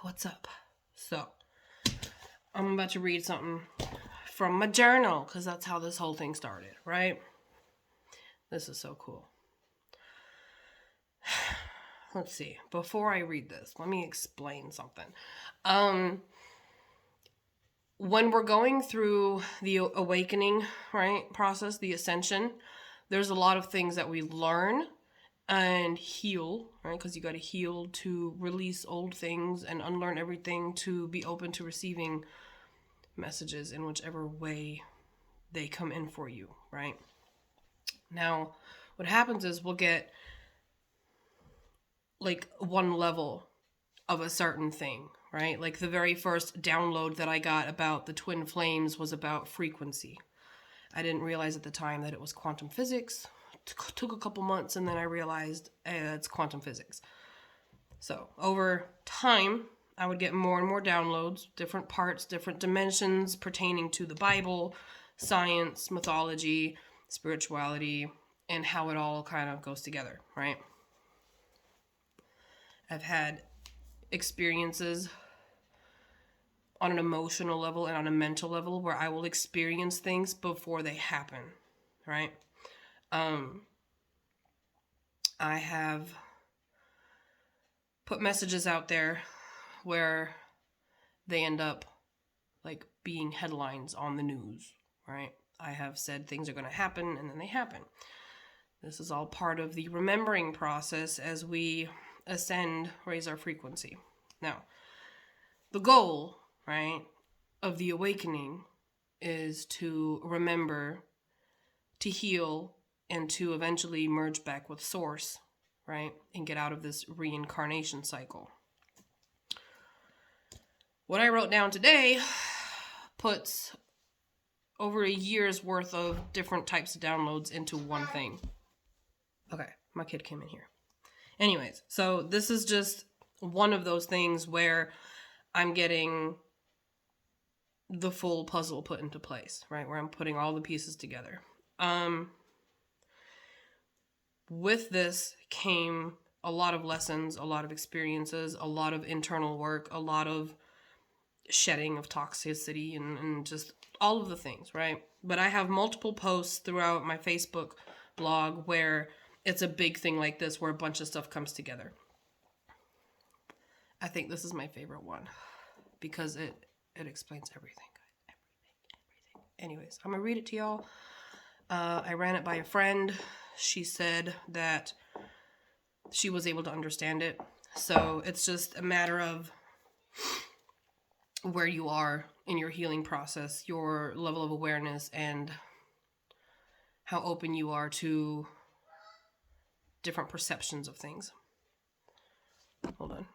what's up? So, I'm about to read something from my journal, because that's how this whole thing started, right? This is so cool. Let's see. Before I read this, let me explain something. When we're going through the awakening, right, process, the ascension, there's a lot of things that we learn and heal, right? Because you got to heal to release old things and unlearn everything to be open to receiving messages in whichever way they come in for you, right? Now, what happens is we'll get like one level of a certain thing, right? Like the very first download that I got about the twin flames was about frequency. I didn't realize at the time that it was quantum physics. Took a couple months, and then I realized it's quantum physics. So over time, I would get more and more downloads, different parts, different dimensions pertaining to the Bible, science, mythology, spirituality, and how it all kind of goes together, right? I've had experiences on an emotional level and on a mental level where I will experience things before they happen, right? I have put messages out there where they end up like being headlines on the news, right? I have said things are going to happen, and then they happen. This is all part of the remembering process as we ascend, raise our frequency. Now, the goal, right, of the awakening is to remember, to heal, and to eventually merge back with Source, right? And get out of this reincarnation cycle. What I wrote down today puts over a year's worth of different types of downloads into one thing. Okay, my kid came in here. Anyways, so this is just one of those things where I'm getting the full puzzle put into place, right? Where I'm putting all the pieces together. With this came a lot of lessons, a lot of experiences, a lot of internal work, a lot of shedding of toxicity, and just all of the things, right? But I have multiple posts throughout my Facebook blog where it's a big thing like this, where a bunch of stuff comes together. I think this is my favorite one because it explains everything. Anyways, I'm going to read it to y'all. I ran it by a friend. She said that she was able to understand it. So it's just a matter of where you are in your healing process, your level of awareness, and how open you are to different perceptions of things. Hold on.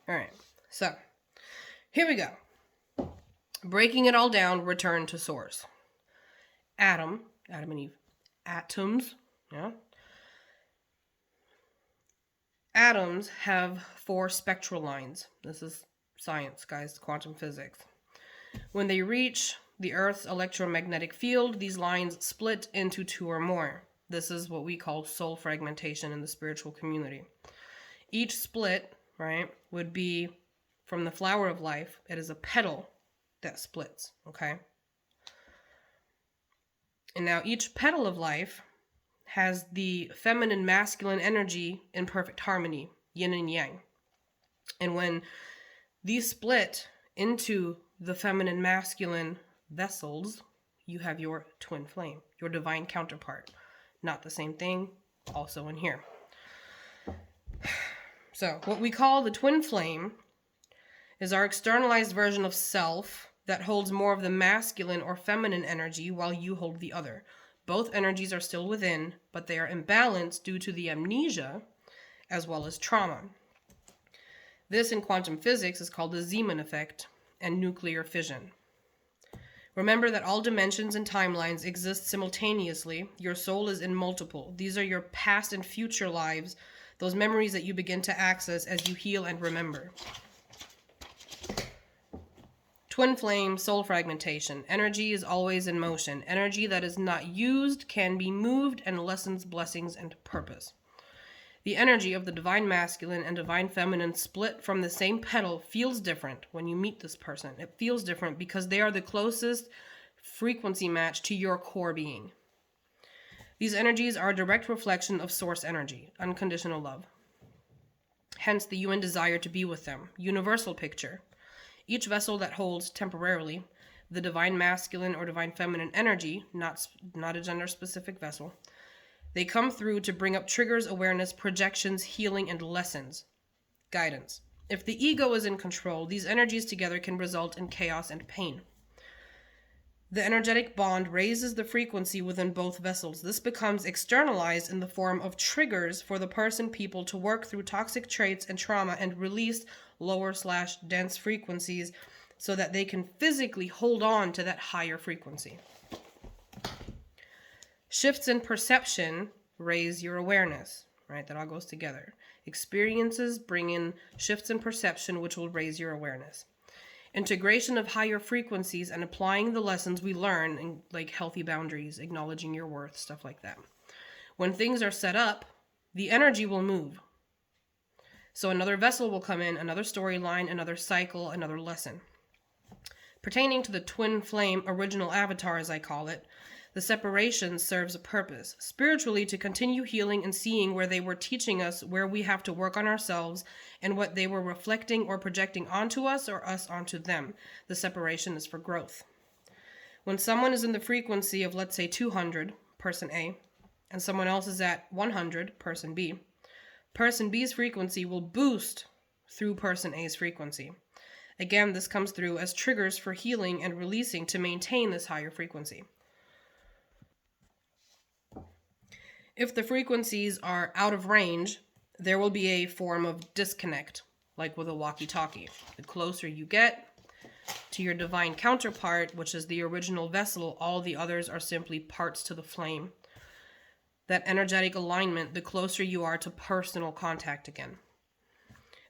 All right. So here we go. Breaking it all down, return to Source. Adam and Eve. Atoms, yeah. Atoms have 4 spectral lines. This is science, guys, quantum physics. When they reach the Earth's electromagnetic field, these lines split into 2 or more. This is what we call soul fragmentation in the spiritual community. Each split, right, would be from the flower of life. It is a petal that splits, okay? And now each petal of life has the feminine masculine energy in perfect harmony, yin and yang. And when these split into the feminine masculine vessels, you have your twin flame, your divine counterpart. Not the same thing, also in here. So what we call the twin flame is our externalized version of self that holds more of the masculine or feminine energy while you hold the other. Both energies are still within, but they are imbalanced due to the amnesia as well as trauma. This in quantum physics is called the Zeeman effect and nuclear fission. Remember that all dimensions and timelines exist simultaneously. Your soul is in multiple. These are your past and future lives, those memories that you begin to access as you heal and remember. Twin flame, soul fragmentation. Energy is always in motion. Energy that is not used can be moved and lessens blessings and purpose. The energy of the divine masculine and divine feminine split from the same petal feels different when you meet this person. It feels different because they are the closest frequency match to your core being. These energies are a direct reflection of source energy, unconditional love. Hence the UN desire to be with them. Universal picture. Each vessel that holds, temporarily, the divine masculine or divine feminine energy, not a gender-specific vessel, they come through to bring up triggers, awareness, projections, healing, and lessons. Guidance. If the ego is in control, these energies together can result in chaos and pain. The energetic bond raises the frequency within both vessels. This becomes externalized in the form of triggers for the person, people to work through toxic traits and trauma and release lower/dense frequencies so that they can physically hold on to that higher frequency. Shifts in perception raise your awareness, right? That all goes together. Experiences bring in shifts in perception, which will raise your awareness. Integration of higher frequencies and applying the lessons we learn, in, like healthy boundaries, acknowledging your worth, stuff like that. When things are set up, the energy will move. So another vessel will come in, another storyline, another cycle, another lesson. Pertaining to the twin flame original avatar, as I call it, the separation serves a purpose, spiritually, to continue healing and seeing where they were teaching us where we have to work on ourselves and what they were reflecting or projecting onto us or us onto them. The separation is for growth. When someone is in the frequency of, let's say, 200, person A, and someone else is at 100, person B, person B's frequency will boost through person A's frequency. Again, this comes through as triggers for healing and releasing to maintain this higher frequency. If the frequencies are out of range, there will be a form of disconnect, like with a walkie-talkie. The closer you get to your divine counterpart, which is the original vessel, all the others are simply parts to the flame. That energetic alignment, the closer you are to personal contact again.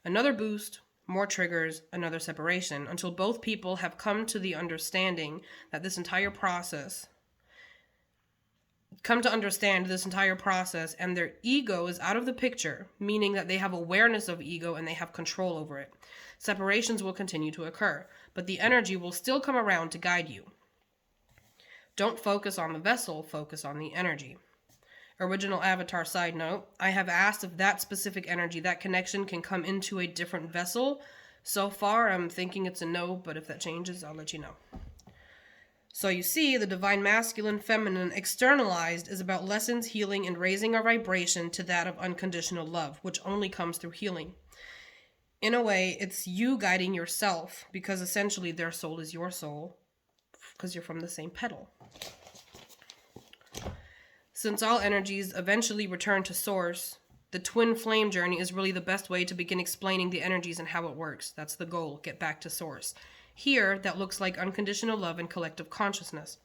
Another boost, more triggers, another separation, until both people have come to the understanding that this entire process and their ego is out of the picture, meaning that they have awareness of ego and they have control over it. Separations will continue to occur, but the energy will still come around to guide you. Don't focus on the vessel, focus on the energy. Original avatar side note, I have asked if that specific energy, that connection, can come into a different vessel. So far, I'm thinking it's a no, but if that changes, I'll let you know. So you see, the divine masculine feminine externalized is about lessons, healing, and raising our vibration to that of unconditional love, which only comes through healing. In a way, it's you guiding yourself, because essentially their soul is your soul, because you're from the same petal. Since all energies eventually return to source, the twin flame journey is really the best way to begin explaining the energies and how it works. That's the goal, get back to source. Here, that looks like unconditional love and collective consciousness.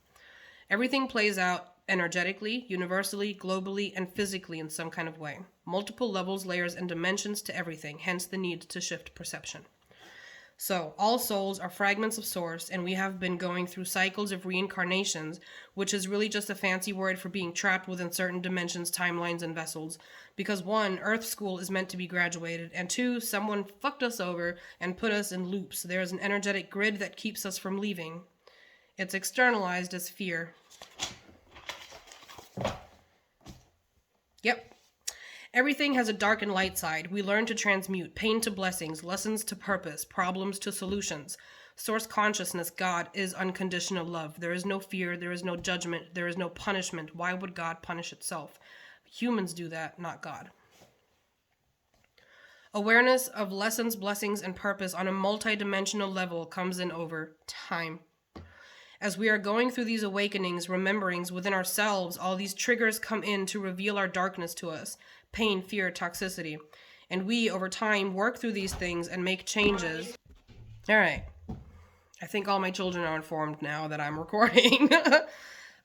Everything plays out energetically, universally, globally, and physically in some kind of way. Multiple levels, layers, and dimensions to everything, hence the need to shift perception. So, all souls are fragments of source, and we have been going through cycles of reincarnations, which is really just a fancy word for being trapped within certain dimensions, timelines, and vessels. Because 1, Earth School is meant to be graduated, and 2, someone fucked us over and put us in loops. There is an energetic grid that keeps us from leaving. It's externalized as fear. Yep. Everything has a dark and light side. We learn to transmute pain to blessings, lessons to purpose, problems to solutions. Source consciousness, God, is unconditional love. There is no fear, there is no judgment, there is no punishment. Why would God punish itself? Humans do that, not God. Awareness of lessons, blessings, and purpose on a multidimensional level comes in over time. As we are going through these awakenings, rememberings within ourselves, all these triggers come in to reveal our darkness to us. Pain, fear, toxicity. And we, over time, work through these things and make changes. All right. I think all my children are informed now that I'm recording.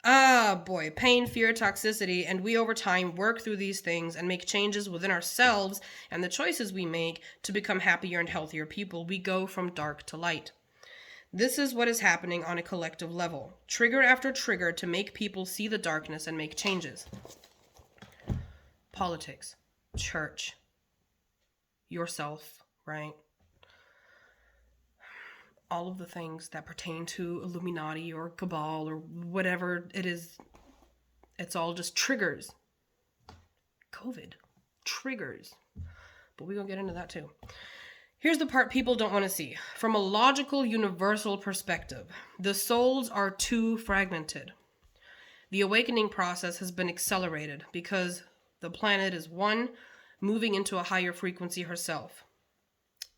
Boy. Pain, fear, toxicity. And we, over time, work through these things and make changes within ourselves and the choices we make to become happier and healthier people. We go from dark to light. This is what is happening on a collective level. Trigger after trigger to make people see the darkness and make changes. Politics. church, yourself, right? All of the things that pertain to Illuminati or Cabal or whatever it is, it's all just triggers. COVID. Triggers. But we're going to get into that too. Here's the part people don't want to see. From a logical, universal perspective, the souls are too fragmented. The awakening process has been accelerated because the planet is, one, moving into a higher frequency herself.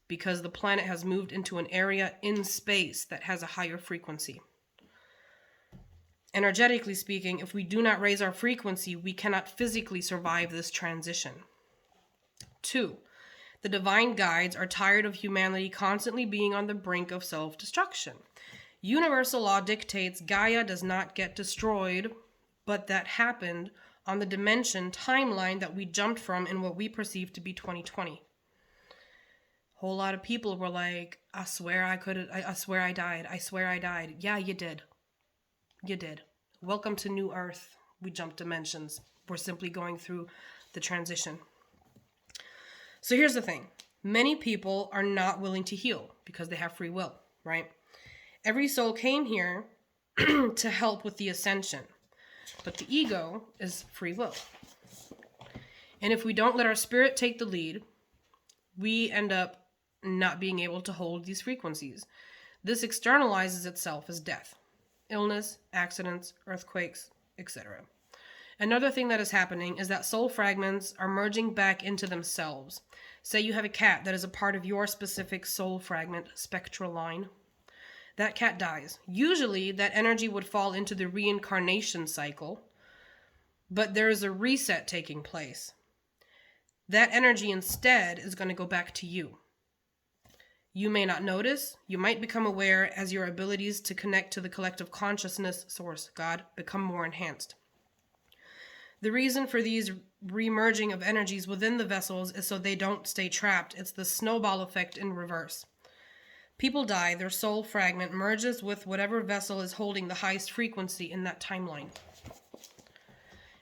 Because the planet has moved into an area in space that has a higher frequency. Energetically speaking, if we do not raise our frequency, we cannot physically survive this transition. 2, the divine guides are tired of humanity constantly being on the brink of self-destruction. Universal law dictates Gaia does not get destroyed, but that happened on the dimension timeline that we jumped from in what we perceive to be 2020. Whole lot of people were like, I swear I died. I swear I died. Yeah, you did. You did. Welcome to New Earth. We jumped dimensions. We're simply going through the transition. So here's the thing. Many people are not willing to heal because they have free will, right? Every soul came here to help with the ascension. But the ego is free will. And if we don't let our spirit take the lead, we end up not being able to hold these frequencies. This externalizes itself as death, illness, accidents, earthquakes, etc. Another thing that is happening is that soul fragments are merging back into themselves. Say you have a cat that is a part of your specific soul fragment spectral line. That cat dies. Usually that energy would fall into the reincarnation cycle, but there is a reset taking place. That energy instead is going to go back to you. You may not notice. You might become aware as your abilities to connect to the collective consciousness source, God, become more enhanced. The reason for these remerging of energies within the vessels is so they don't stay trapped. It's the snowball effect in reverse. People die, their soul fragment merges with whatever vessel is holding the highest frequency in that timeline.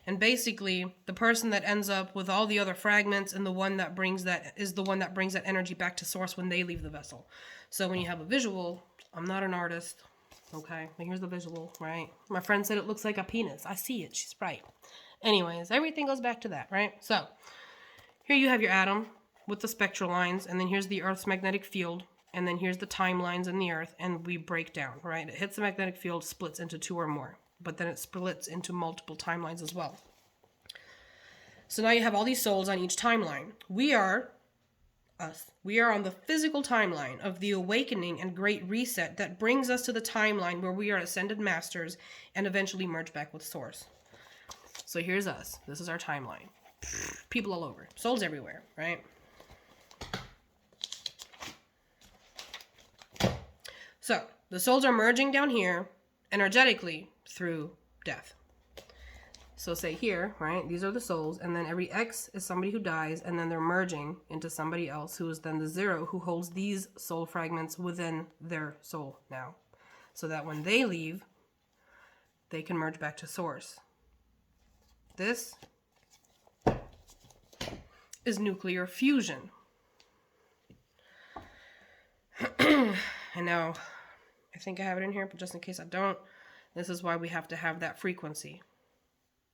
And basically, the person that ends up with all the other fragments and the one that brings that is the one that brings that energy back to source when they leave the vessel. So when you have a visual, I'm not an artist, okay? But here's the visual, right? My friend said it looks like a penis. I see it. She's right. Anyways, everything goes back to that, right? So here you have your atom with the spectral lines, and then here's the Earth's magnetic field, and then here's the timelines in the Earth, and we break down, right? It hits the magnetic field, splits into 2 or more. But then it splits into multiple timelines as well. So now you have all these souls on each timeline. We are us. We are on the physical timeline of the awakening and great reset that brings us to the timeline where we are ascended masters and eventually merge back with source. So here's us. This is our timeline. People all over. Souls everywhere, right? So the souls are merging down here energetically through death. So say here, right, these are the souls, and then every X is somebody who dies, and then they're merging into somebody else who is then the 0 who holds these soul fragments within their soul now. So that when they leave, they can merge back to source. This is nuclear fusion. And now, I think I have it in here, but just in case I don't, this is why we have to have that frequency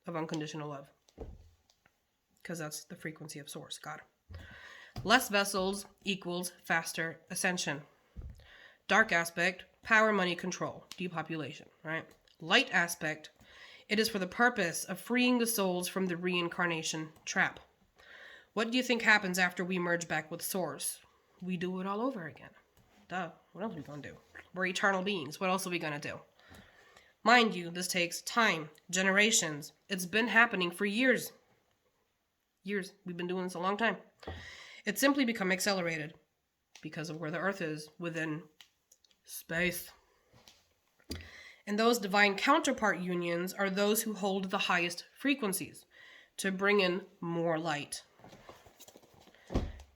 of unconditional love. Because that's the frequency of source, God. Less vessels equals faster ascension. Dark aspect, power, money, control, depopulation, right? Light aspect, it is for the purpose of freeing the souls from the reincarnation trap. What do you think happens after we merge back with source? We do it all over again. Duh, what else are we going to do? We're eternal beings. What else are we going to do? Mind you, this takes time, generations. It's been happening for years. Years. We've been doing this a long time. It's simply become accelerated because of where the Earth is within space. And those divine counterpart unions are those who hold the highest frequencies to bring in more light.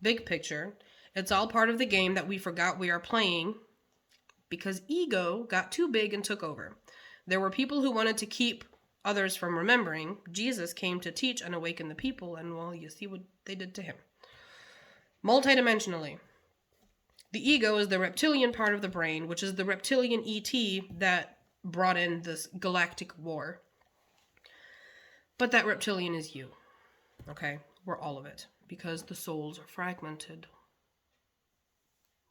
Big picture, it's all part of the game that we forgot we are playing because ego got too big and took over. There were people who wanted to keep others from remembering. Jesus came to teach and awaken the people, and well, you see what they did to him. Multidimensionally. The ego is the reptilian part of the brain, which is the reptilian ET that brought in this galactic war. But that reptilian is you. Okay? We're all of it. Because the souls are fragmented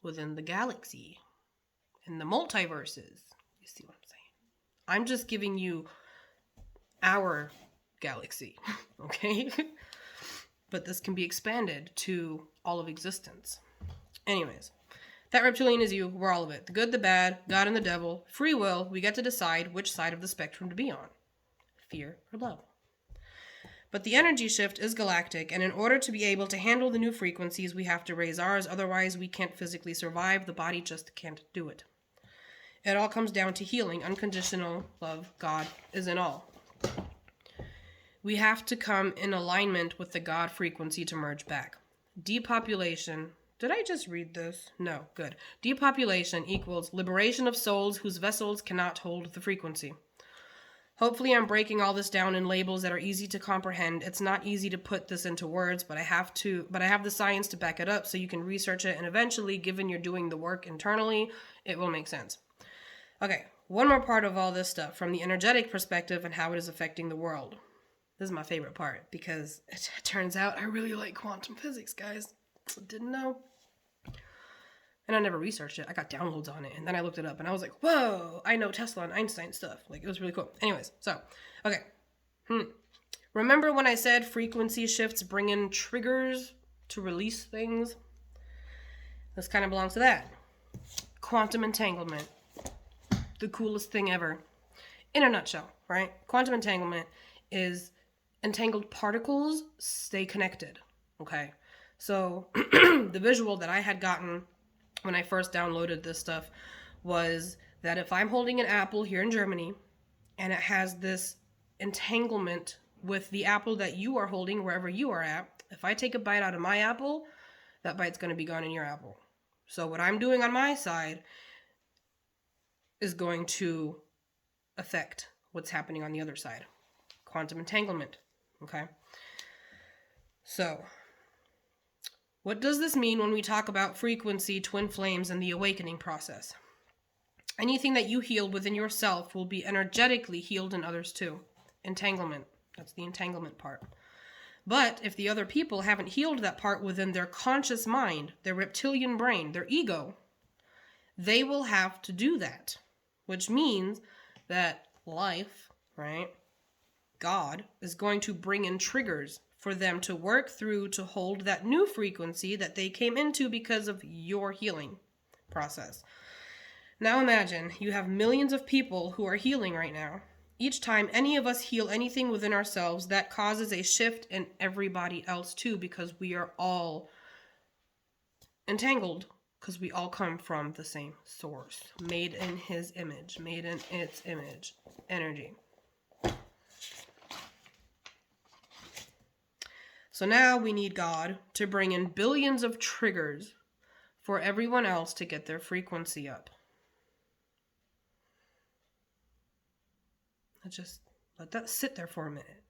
within the galaxy. In the multiverses. You see what I'm saying? I'm just giving you our galaxy. Okay? But this can be expanded to all of existence. Anyways. That reptilian is you. We're all of it. The good, the bad, God and the devil. Free will. We get to decide which side of the spectrum to be on. Fear or love. But the energy shift is galactic, and in order to be able to handle the new frequencies, we have to raise ours. Otherwise, we can't physically survive. The body just can't do it. It all comes down to healing. Unconditional love. God is in all. We have to come in alignment with the God frequency to merge back. Depopulation. Did I just read this? No, good. Depopulation equals liberation of souls whose vessels cannot hold the frequency. Hopefully I'm breaking all this down in labels that are easy to comprehend. It's not easy to put this into words, but I have the science to back it up so you can research it, and eventually, given you're doing the work internally, it will make sense. Okay, one more part of all this stuff from the energetic perspective and how it is affecting the world. This is my favorite part because it turns out I really like quantum physics, guys. Didn't know. And I never researched it. I got downloads on it. And then I looked it up and I was like, whoa, I know Tesla and Einstein stuff. Like, it was really cool. Anyways, so, okay. Remember when I said frequency shifts bring in triggers to release things? This kind of belongs to that. Quantum entanglement. The coolest thing ever. In a nutshell, right? Quantum entanglement is entangled particles stay connected. Okay? So, the visual that I had gotten when I first downloaded this stuff was that if I'm holding an apple here in Germany and it has this entanglement with the apple that you are holding wherever you are at, if I take a bite out of my apple, that bite's going to be gone in your apple. So what I'm doing on my side is going to affect what's happening on the other side. Quantum entanglement. Okay? So, what does this mean when we talk about frequency, twin flames, and the awakening process? Anything that you heal within yourself will be energetically healed in others too. Entanglement. That's the entanglement part. But if the other people haven't healed that part within their conscious mind, their reptilian brain, their ego, they will have to do that. Which means that life, right, God, is going to bring in triggers for them to work through to hold that new frequency that they came into because of your healing process. Now imagine you have millions of people who are healing right now. Each time any of us heal anything within ourselves, that causes a shift in everybody else too, because we are all entangled, because we all come from the same source, made in his image, made in its image, energy. So now we need God to bring in billions of triggers for everyone else to get their frequency up. Let's just let that sit there for a minute.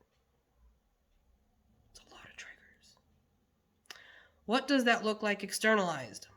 It's a lot of triggers. What does that look like externalized?